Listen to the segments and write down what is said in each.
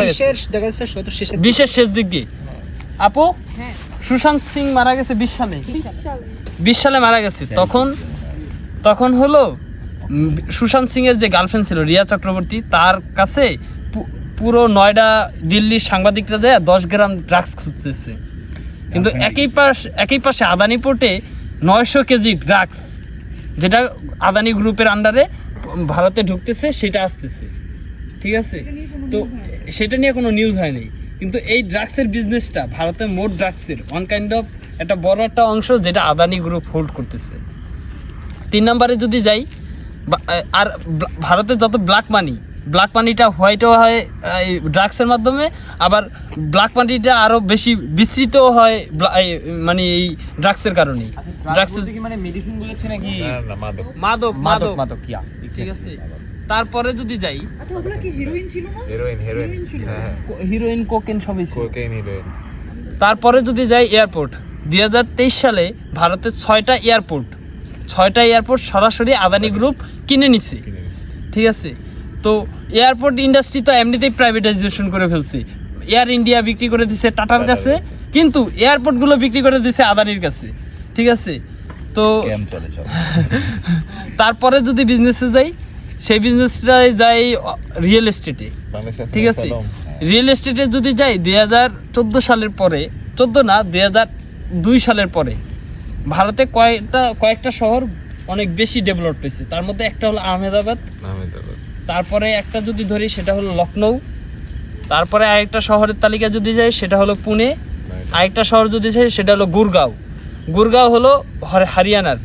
20-এর শেষ দিক দিয়ে। আপু সুশান্ত সিং মারা গেছে 20 সালে মারা গেছে। তখন হলো সুশান্ত সিং এর যে গার্লফ্রেন্ড ছিল রিয়া চক্রবর্তী, তার কাছে পুরো নয়ডা দিল্লির সাংবাদিকরা যায় 10 গ্রাম ড্রাগস খুঁজতেছে। কিন্তু একই পাশে আদানি পোর্টে 900 কেজি ড্রাগস, যেটা আদানি গ্রুপের আন্ডারে ভারতে ঢুকতেছে, সেটা আসতেছে। ঠিক আছে, তো সেটা নিয়ে কোনো নিউজ হয়নি। কিন্তু এই ড্রাগসের বিজনেসটা ভারতের মোট ড্রাগসের ওয়ান কাইন্ড অফ একটা বড় একটা অংশ, যেটা আদানি গ্রুপ হোল্ড করতেছে। 3 নম্বরে যদি যাই, আর ভারতের যত ব্ল্যাক মানিটা হোয়াইটও হয় ড্রাগসের মাধ্যমে, আবার ব্ল্যাক মানিটা আরো বেশি বিস্তৃত হয় মানে এই ড্রাগসের কারণে। ড্রাগস কি মানে মেডিসিন বলেছে নাকি? মাদক ঠিক আছে। তারপরে যদি যাই, আচ্ছা ওগুলা কি হিরোইন ছিল না? হিরোইন ছিল, হিরোইন কোকেন সবই ছিল। তারপরে যদি যাই এয়ারপোর্ট, 2023 সালে ভারতের 6টা এয়ারপোর্ট সরাসরি আদানি গ্রুপ কিনে নিছে। ঠিক আছে, তো এয়ারপোর্ট ইন্ডাস্ট্রি তো এমনিতেই প্রাইভেটাইজেশন করে ফেলছে। এয়ার ইন্ডিয়া বিক্রি করে দিছে টাটার কাছে, কিন্তু এয়ারপোর্টগুলো বিক্রি করে দিছে আদানির কাছে। ঠিক আছে, তো তারপরে যদি বিজনেসে যাই, সেই বিজনেসটাই যাই রিয়েল এস্টেটে। ঠিক আছে, রিয়েল এস্টেটে যদি যাই 2014 সালের পরে, 2002 সালের পরে ভারতে কয়েকটা শহর অনেক বেশি ডেভেলপ হয়েছে। তার মধ্যে একটা হলো আহমেদাবাদ, তারপরে একটা যদি ধরি সেটা হলো লখনৌ, তারপরে আরেকটা শহরের তালিকা যদি যাই সেটা হলো পুনে, আরেকটা শহর যদি যাই সেটা হলো গুরগাঁও হলো হরিয়ানার।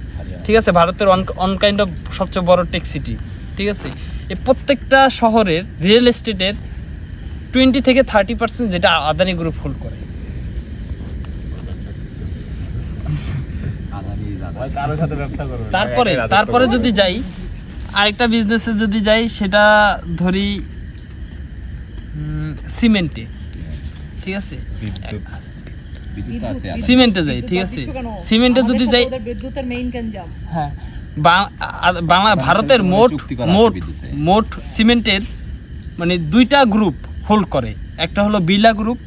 ঠিক আছে, ভারতের অন কাইন্ড অফ সবচেয়ে বড় টেক সিটি। ঠিক আছে, এই প্রত্যেকটা শহরের রিয়েল এস্টেটের 20 থেকে 30% যেটা আদানি গ্রুপ হোল্ড করে। তারপরে যদি যাই আরেকটা বিজনেসে যদি যাই, সেটা ধরি সিমেন্টে। ঠিক আছে, সিমেন্টে যাই। ঠিক আছে, সিমেন্টে যদি যাই, হ্যাঁ ভারতের মোট সিমেন্টের মানে 2টা গ্রুপ হোল্ড করে। একটা হলো বিড়লা গ্রুপ,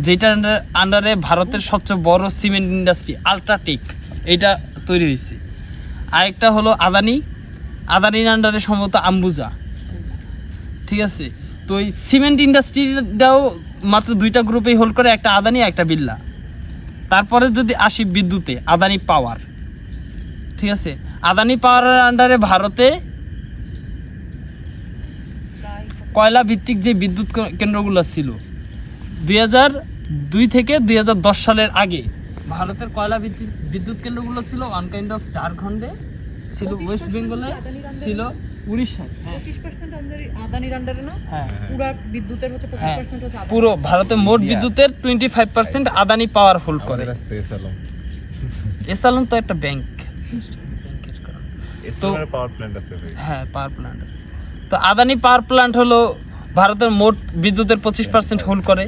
যেটার আন্ডারে ভারতের সবচেয়ে বড় সিমেন্ট ইন্ডাস্ট্রি আল্ট্রাটেক এটা তৈরি হয়েছে। আরেকটা হলো আদানির আন্ডারে সম্ভবত আম্বুজা। ঠিক আছে, তো এই সিমেন্ট ইন্ডাস্ট্রিটাও মাত্র 2টা গ্রুপেই হোল্ড করে, একটা আদানি একটা বিড়লা। তারপরে যদি আসি বিদ্যুতে, আদানি পাওয়ার। ঠিক আছে, আদানি পাওয়ারের আন্ডারে ভারতে কয়লা ভিত্তিক যে বিদ্যুৎ কেন্দ্রগুলো ছিল 2002 থেকে 2010 সালের আগে, ভারতের কয়লা ভিত্তিক বিদ্যুৎ কেন্দ্রগুলো ছিল ওয়ান কাইন্ড অফ ঝাড়খণ্ডে ছিল, ওয়েস্ট বেঙ্গলে ছিল, উড়িষ্যায়। 25% আদানির আন্ডারে না? হ্যাঁ, পুরো বিদ্যুতের হচ্ছে 25% হচ্ছে আদানি। পুরো ভারতের মোট বিদ্যুতের 25% আদানি পাওয়ার হোল্ড করে। এসালন তো একটা ব্যাংক, তো পাওয়ার প্ল্যান্ট আছে। হ্যাঁ, পাওয়ার প্ল্যান্ট আছে। তো আদানি পাওয়ার প্ল্যান্ট হলো ভারতের মোট বিদ্যুতের 25% হোল্ড করে।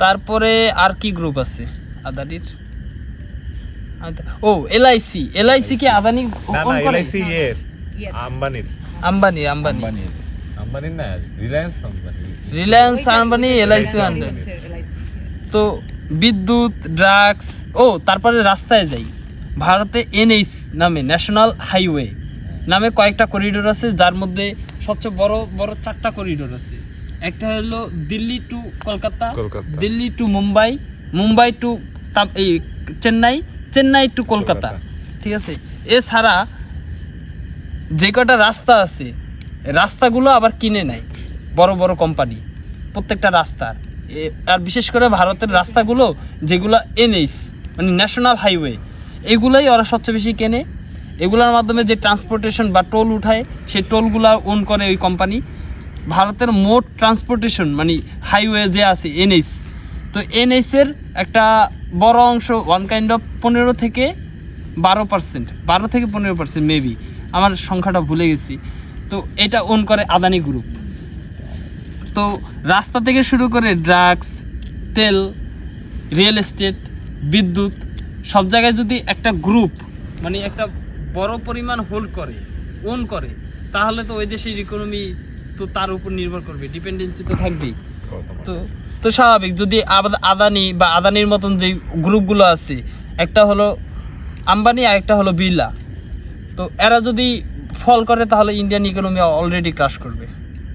তারপরে আর কি গ্রুপ আছে আদানির? ও এলআইসি কি আদানি কোন করে? এলআইসি আম্বানি না, রিলায়েন্স আম্বানি এলআইসি আন্ডার। তো বিদ্যুৎ, ড্রাগস, তারপরে রাস্তায় যাই, ভারতে এনএইচ নামে ন্যাশনাল হাইওয়ে নামে কয়েকটা করিডোর আছে, যার মধ্যে সবচেয়ে বড় 4টা করিডোর আছে। একটা হলো Delhi to Kolkata, Delhi to Mumbai to Chennai to Kolkata. ঠিক আছে, এছাড়া যে কটা রাস্তা আছে, রাস্তাগুলো আবার কিনে নেয় বড় বড় কোম্পানি প্রত্যেকটা রাস্তার। আর বিশেষ করে ভারতের রাস্তাগুলো যেগুলো এনএইচ মানে ন্যাশনাল হাইওয়ে, এগুলাই ওরা সবচেয়ে বেশি কেনে। এগুলোর মাধ্যমে যে ট্রান্সপোর্টেশন বা টোল উঠায়, সেই টোলগুলো ওন করে ওই কোম্পানি। ভারতের মোট ট্রান্সপোর্টেশন মানে হাইওয়ে যে আছে এনএইচ, তো এনএইচের একটা বড় অংশ ওয়ান কাইন্ড অফ 15 থেকে 15% মেবি, আমার সংখ্যাটা ভুলে গেছি। তো এটা ওন করে আদানি গ্রুপ। তো রাস্তা থেকে শুরু করে ড্রাগস, তেল, রিয়েল এস্টেট, বিদ্যুৎ, সব জায়গায় যদি একটা গ্রুপ মানে একটা বড় পরিমাণ হোল্ড করে, ওন করে, তাহলে তো ওই দেশের ইকোনমি তো তার উপর নির্ভর করবে, ডিপেন্ডেন্সি তো থাকবেই। তো তো স্বাভাবিক, যদি আদানি বা আদানির মতন যে গ্রুপগুলো আছে, একটা হলো আম্বানি আর একটা হলো বিড়লা, তো এরা যদি ফল করে তাহলে ইন্ডিয়ান ইকোনমি অলরেডি ক্রাশ করবে।